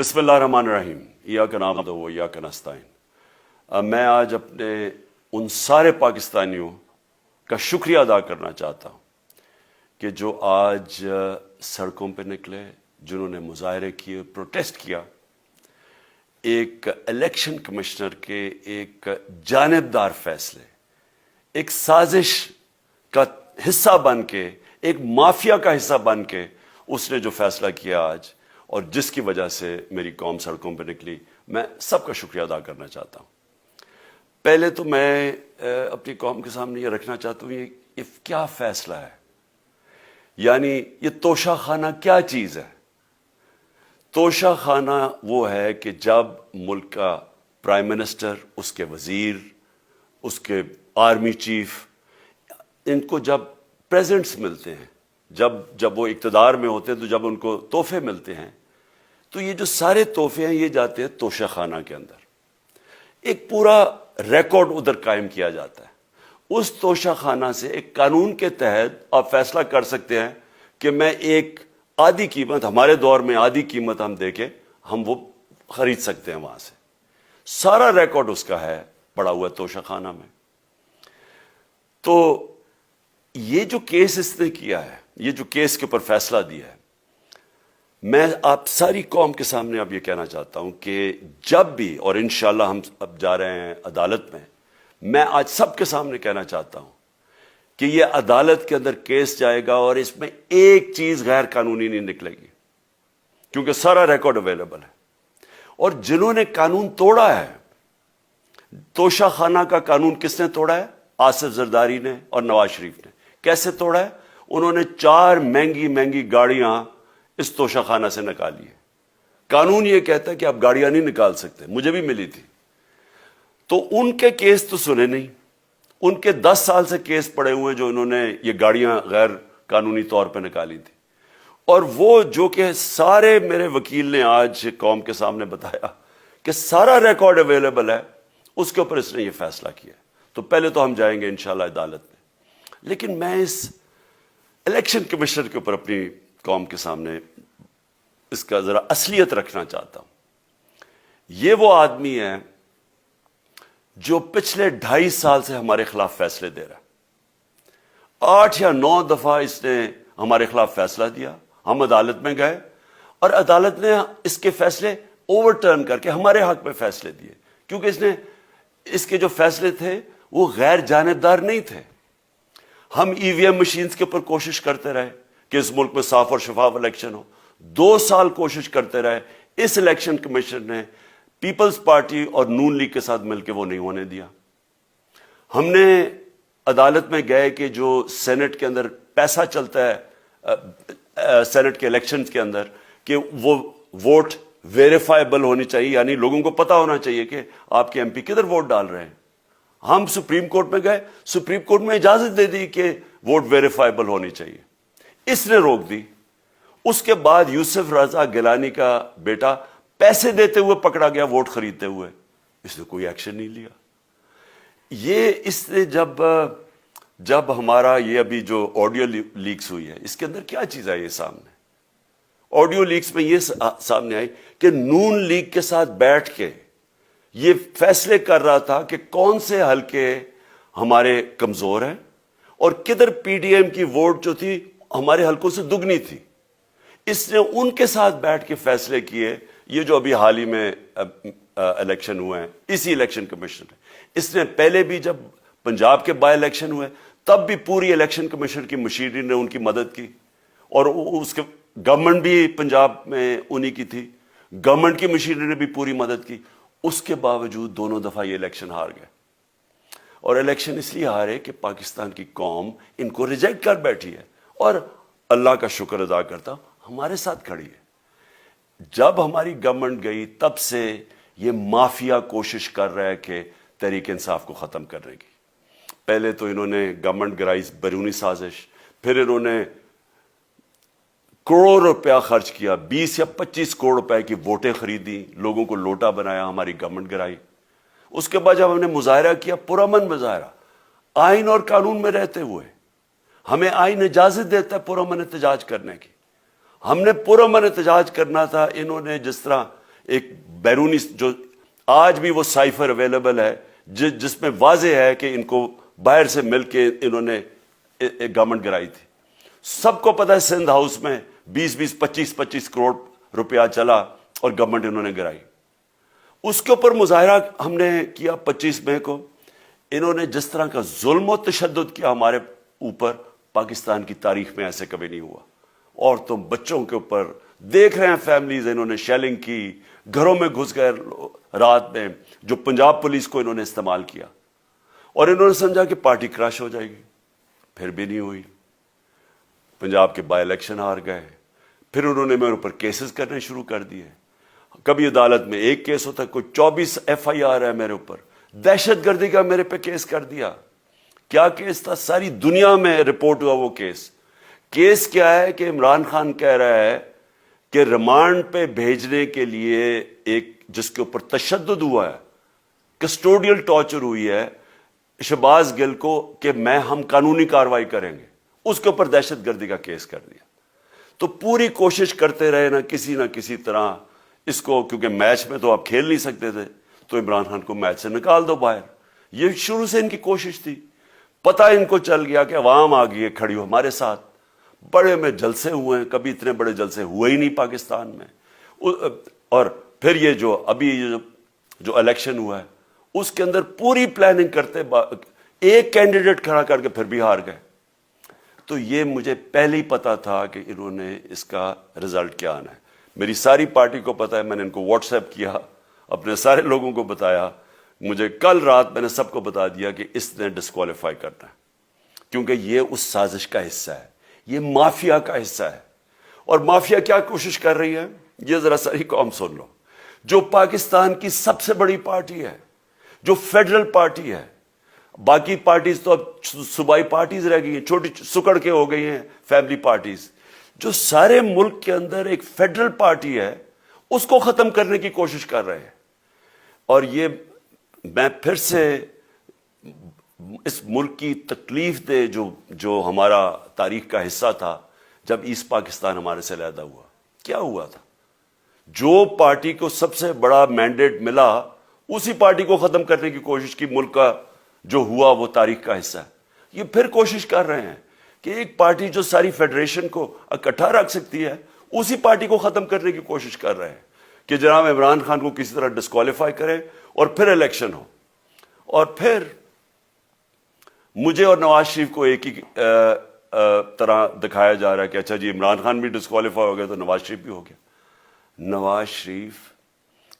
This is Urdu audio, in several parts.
بسم اللہ الرحمن الرحیم ایاک نعبد و ایاک نستعین۔ میں آج اپنے ان سارے پاکستانیوں کا شکریہ ادا کرنا چاہتا ہوں کہ جو آج سڑکوں پہ نکلے، جنہوں نے مظاہرے کیے، پروٹیسٹ کیا، ایک الیکشن کمشنر کے ایک جانبدار فیصلے، ایک سازش کا حصہ بن کے، ایک مافیا کا حصہ بن کے اس نے جو فیصلہ کیا آج، اور جس کی وجہ سے میری قوم سڑکوں پہ نکلی، میں سب کا شکریہ ادا کرنا چاہتا ہوں۔ پہلے تو میں اپنی قوم کے سامنے یہ رکھنا چاہتا ہوں، یہ کیا فیصلہ ہے، یعنی یہ توشہ خانہ کیا چیز ہے؟ توشہ خانہ وہ ہے کہ جب ملک کا پرائم منسٹر، اس کے وزیر، اس کے آرمی چیف، ان کو جب پریزنٹس ملتے ہیں، جب وہ اقتدار میں ہوتے ہیں، تو جب ان کو تحفے ملتے ہیں، تو یہ جو سارے تحفے ہیں یہ جاتے ہیں توشہ خانہ کے اندر۔ ایک پورا ریکارڈ ادھر قائم کیا جاتا ہے۔ اس توشہ خانہ سے ایک قانون کے تحت آپ فیصلہ کر سکتے ہیں کہ میں ایک آدھی قیمت، ہمارے دور میں آدھی قیمت ہم دے کے ہم وہ خرید سکتے ہیں وہاں سے۔ سارا ریکارڈ اس کا ہے پڑا ہوا توشہ خانہ میں۔ تو یہ جو کیس اس نے کیا ہے، یہ جو کیس کے اوپر فیصلہ دیا ہے، میں آپ ساری قوم کے سامنے اب یہ کہنا چاہتا ہوں کہ جب بھی، اور انشاءاللہ ہم اب جا رہے ہیں عدالت میں آج سب کے سامنے کہنا چاہتا ہوں کہ یہ عدالت کے اندر کیس جائے گا اور اس میں ایک چیز غیر قانونی نہیں نکلے گی، کیونکہ سارا ریکارڈ اویلیبل ہے۔ اور جنہوں نے قانون توڑا ہے، توشہ خانہ کا قانون کس نے توڑا ہے؟ آصف زرداری نے اور نواز شریف نے۔ کیسے توڑا ہے؟ انہوں نے 4 مہنگی گاڑیاں اس توشہ خانہ سے نکالی ہے۔ قانون یہ کہتا ہے کہ آپ گاڑیاں نہیں نکال سکتے، مجھے بھی ملی تھی۔ تو ان کے کیس تو سنے نہیں، ان کے 10 سال سے کیس پڑے ہوئے جو انہوں نے یہ گاڑیاں غیر قانونی طور پہ نکالی تھی۔ اور وہ جو کہ سارے میرے وکیل نے آج قوم کے سامنے بتایا کہ سارا ریکارڈ اویلیبل ہے، اس کے اوپر اس نے یہ فیصلہ کیا۔ تو پہلے تو ہم جائیں گے انشاءاللہ عدالت میں، لیکن میں اس الیکشن کمشنر کے اوپر اپنی قوم کے سامنے اس کا ذرا اصلیت رکھنا چاہتا ہوں۔ یہ وہ آدمی ہے جو پچھلے 2.5 سال سے ہمارے خلاف فیصلے دے رہا ہے۔ 8 یا 9 دفعہ اس نے ہمارے خلاف فیصلہ دیا، ہم عدالت میں گئے اور عدالت نے اس کے فیصلے اوور ٹرن کر کے ہمارے حق میں فیصلے دیے، کیونکہ اس کے جو فیصلے تھے وہ غیر جانبدار نہیں تھے۔ ہم ای وی ایم مشینز کے اوپر کوشش کرتے رہے کہ اس ملک میں صاف اور شفاف الیکشن ہو، 2 سال کوشش کرتے رہے۔ اس الیکشن کمیشن نے پیپلز پارٹی اور نون لیگ کے ساتھ مل کے وہ نہیں ہونے دیا۔ ہم نے عدالت میں گئے کہ جو سینٹ کے اندر پیسہ چلتا ہے، سینٹ کے الیکشنز کے اندر، کہ وہ ووٹ ویریفائبل ہونی چاہیے، یعنی لوگوں کو پتہ ہونا چاہیے کہ آپ کے ایم پی کدھر ووٹ ڈال رہے ہیں۔ ہم سپریم کورٹ میں گئے، سپریم کورٹ میں اجازت دے دی کہ ووٹ ویریفائبل ہونی چاہیے، اس نے روک دی۔ اس کے بعد یوسف رضا گیلانی کا بیٹا پیسے دیتے ہوئے پکڑا گیا ووٹ خریدتے ہوئے، اس نے کوئی ایکشن نہیں لیا۔ یہ اس نے جب ہمارا یہ ابھی جو آڈیو لیکس ہوئی ہے، اس کے اندر کیا چیز آئی ہے سامنے؟ آڈیو لیکس میں یہ سامنے آئی کہ نون لیگ کے ساتھ بیٹھ کے یہ فیصلے کر رہا تھا کہ کون سے حلقے ہمارے کمزور ہیں اور کدھر پی ڈی ایم کی ووٹ جو تھی ہمارے حلقوں سے دگنی تھی۔ اس نے ان کے ساتھ بیٹھ کے فیصلے کیے۔ یہ جو ابھی حال ہی میں الیکشن ہوئے ہیں، اسی الیکشن کمیشن نے، اس نے پہلے بھی جب پنجاب کے بائی الیکشن ہوئے تب بھی پوری الیکشن کمیشن کی مشینری نے ان کی مدد کی، اور اس کے گورنمنٹ بھی پنجاب میں انہی کی تھی، گورنمنٹ کی مشینری نے بھی پوری مدد کی۔ اس کے باوجود دونوں دفعہ یہ الیکشن ہار گئے، اور الیکشن اس لیے ہارے کہ پاکستان کی قوم ان کو ریجیکٹ کر بیٹھی ہے، اور اللہ کا شکر ادا کرتا ہوں ہمارے ساتھ کھڑی ہے۔ جب ہماری گورنمنٹ گئی تب سے یہ مافیا کوشش کر رہا ہے کہ تحریک انصاف کو ختم کرنے کی۔ پہلے تو انہوں نے گورنمنٹ گرائی بیرونی سازش، پھر انہوں نے کروڑ روپیہ خرچ کیا، 20 یا 25 کروڑ روپے کی ووٹیں خریدی، لوگوں کو لوٹا بنایا، ہماری گورنمنٹ گرائی۔ اس کے بعد جب ہم نے مظاہرہ کیا، پرامن مظاہرہ، آئین اور قانون میں رہتے ہوئے، ہمیں آئین اجازت دیتا ہے پرامن احتجاج کرنے کی، ہم نے پرامن احتجاج کرنا تھا۔ انہوں نے جس طرح ایک بیرونی جو آج بھی وہ سائفر اویلیبل ہے جس میں واضح ہے کہ ان کو باہر سے مل کے انہوں نے ایک گورنمنٹ گرائی تھی. سب کو پتا ہے سندھ ہاؤس میں 20 25 کروڑ روپیہ چلا اور گورنمنٹ انہوں نے گرائی. اس کے اوپر مظاہرہ ہم نے کیا 25 مئی کو. انہوں نے جس طرح کا ظلم و تشدد کیا ہمارے اوپر پاکستان کی تاریخ میں ایسے کبھی نہیں ہوا. عورتوں بچوں کے اوپر دیکھ رہے ہیں فیملیز, انہوں نے شیلنگ کی, گھروں میں گھس گئے رات میں, جو پنجاب پولیس کو انہوں نے استعمال کیا اور انہوں نے سمجھا کہ پارٹی کراش ہو جائے گی. پھر بھی نہیں ہوئی. پنجاب کے بائی الیکشن ہار گئے. پھر انہوں نے میرے اوپر کیسز کرنے شروع کر دیے. کبھی عدالت میں ایک کیس ہوتا ہے, کوئی 24 FIR ہے میرے اوپر. دہشت گردی کا میرے پہ کیس کر دیا. کیا کیس تھا؟ ساری دنیا میں رپورٹ ہوا وہ کیس. کیس کیا ہے کہ عمران خان کہہ رہا ہے کہ ریمانڈ پہ بھیجنے کے لیے ایک جس کے اوپر تشدد ہوا ہے, کسٹوڈیل ٹارچر ہوئی ہے شہباز گل کو, کہ ہم قانونی کارروائی کریں گے. اس کے اوپر دہشت گردی کا کیس کر دیا. تو پوری کوشش کرتے رہے نہ کسی طرح اس کو, کیونکہ میچ میں تو آپ کھیل نہیں سکتے تھے, تو عمران خان کو میچ سے نکال دو باہر. یہ شروع سے ان کی کوشش تھی. پتہ ان کو چل گیا کہ عوام آ گئی ہے کھڑی ہو ہمارے ساتھ. بڑے میں جلسے ہوئے ہیں, کبھی اتنے بڑے جلسے ہوئے ہی نہیں پاکستان میں. اور پھر یہ جو ابھی جو الیکشن ہوا ہے اس کے اندر پوری پلاننگ کرتے ایک کینڈیڈیٹ کھڑا کر کے پھر بھی ہار گئے. تو یہ مجھے پہلے ہی پتا تھا کہ انہوں نے اس کا رزلٹ کیا آنا ہے. میری ساری پارٹی کو پتا ہے, میں نے ان کو واٹس ایپ کیا, اپنے سارے لوگوں کو بتایا. مجھے کل رات میں نے سب کو بتا دیا کہ اس نے ڈسکوالیفائی کرنا ہے, کیونکہ یہ اس سازش کا حصہ ہے, یہ مافیا کا حصہ ہے. اور مافیا کیا کوشش کر رہی ہے, یہ ذرا ساری قوم سن لو. جو پاکستان کی سب سے بڑی پارٹی ہے, جو فیڈرل پارٹی ہے, باقی پارٹیز تو اب صوبائی پارٹیز رہ گئی ہیں, چھوٹی سکڑ کے ہو گئی ہیں فیملی پارٹیز. جو سارے ملک کے اندر ایک فیڈرل پارٹی ہے, اس کو ختم کرنے کی کوشش کر رہے ہیں. اور یہ میں پھر سے اس ملک کی تکلیف دے جو ہمارا تاریخ کا حصہ تھا, جب ایسٹ پاکستان ہمارے سے علیحدہ ہوا, کیا ہوا تھا؟ جو پارٹی کو سب سے بڑا مینڈیٹ ملا اسی پارٹی کو ختم کرنے کی کوشش کی. ملک کا جو ہوا وہ تاریخ کا حصہ ہے. یہ پھر کوشش کر رہے ہیں کہ ایک پارٹی جو ساری فیڈریشن کو اکٹھا رکھ سکتی ہے, اسی پارٹی کو ختم کرنے کی کوشش کر رہے ہیں کہ جناب عمران خان کو کسی طرح ڈسکوالیفائی کرے اور پھر الیکشن ہو. اور پھر مجھے اور نواز شریف کو ایک ہی طرح دکھایا جا رہا ہے کہ اچھا جی عمران خان بھی ڈسکوالیفائی ہو گیا تو نواز شریف بھی ہو گیا. نواز شریف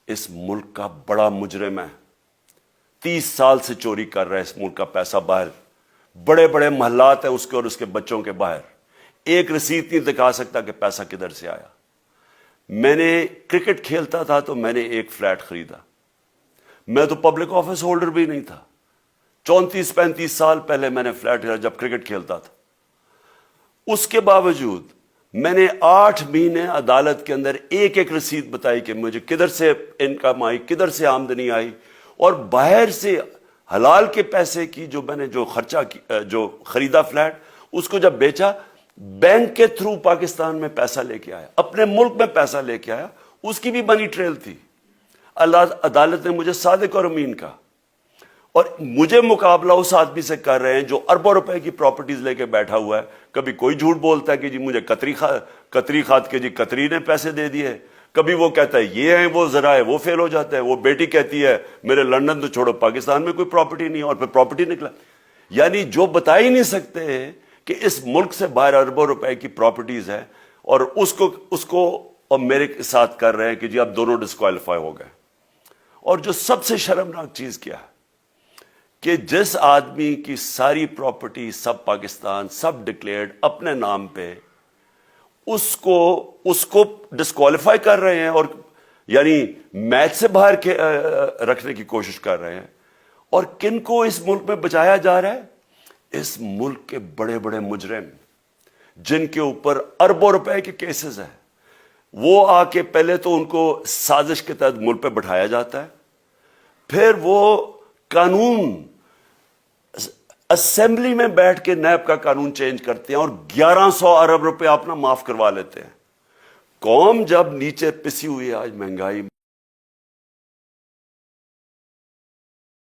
اس ملک کا بڑا مجرم ہے. 30 سال سے چوری کر رہا ہے اس ملک کا پیسہ باہر. بڑے بڑے محلات ہیں اس کے اور اس کے بچوں کے باہر. ایک رسید نہیں دکھا سکتا کہ پیسہ کدھر سے آیا. میں نے کرکٹ کھیلتا تھا تو میں نے ایک فلیٹ خریدا. میں تو پبلک آفس ہولڈر بھی نہیں تھا. 34-35 سال پہلے میں نے فلیٹ خریدا جب کرکٹ کھیلتا تھا. اس کے باوجود میں نے 8 مہینے عدالت کے اندر ایک ایک رسید بتائی کہ مجھے کدھر سے انکم آئی, کدھر سے آمدنی آئی, اور باہر سے حلال کے پیسے کی جو میں نے جو خرچہ جو خریدا فلیٹ, اس کو جب بیچا بینک کے تھرو پاکستان میں پیسہ لے کے آیا, اپنے ملک میں پیسہ لے کے آیا. اس کی بھی منی ٹریل تھی. عدالت نے مجھے صادق اور امین کہا, اور مجھے مقابلہ اس آدمی سے کر رہے ہیں جو اربوں روپے کی پراپرٹیز لے کے بیٹھا ہوا ہے. کبھی کوئی جھوٹ بولتا ہے کہ جی مجھے قطری خات کے جی قطری نے پیسے دے دیے, کبھی وہ کہتا ہے یہ ہیں وہ ذرائع, وہ فیل ہو جاتا ہے. وہ بیٹی کہتی ہے میرے لندن تو چھوڑو پاکستان میں کوئی پراپرٹی نہیں, اور پھر پراپرٹی نکلا. یعنی جو بتا ہی نہیں سکتے کہ اس ملک سے باہر اربوں روپے کی پراپرٹیز ہیں, اور اس کو اور میرے ساتھ کر رہے ہیں کہ جی اب دونوں ڈسکوالیفائی ہو گئے. اور جو سب سے شرمناک چیز کیا ہے کہ جس آدمی کی ساری پراپرٹی سب پاکستان سب ڈکلیئرڈ اپنے نام پہ, اس کو ڈسکوالیفائی کر رہے ہیں, اور یعنی میچ سے باہر رکھنے کی کوشش کر رہے ہیں. اور کن کو اس ملک میں بچایا جا رہا ہے؟ اس ملک کے بڑے بڑے مجرم جن کے اوپر اربوں روپے کے کیسز ہیں, وہ آ کے پہلے تو ان کو سازش کے تحت ملک پہ بٹھایا جاتا ہے, پھر وہ قانون اسمبلی میں بیٹھ کے نیب کا قانون چینج کرتے ہیں اور 1100 ارب روپے اپنا معاف کروا لیتے ہیں. قوم جب نیچے پسی ہوئی ہے آج مہنگائی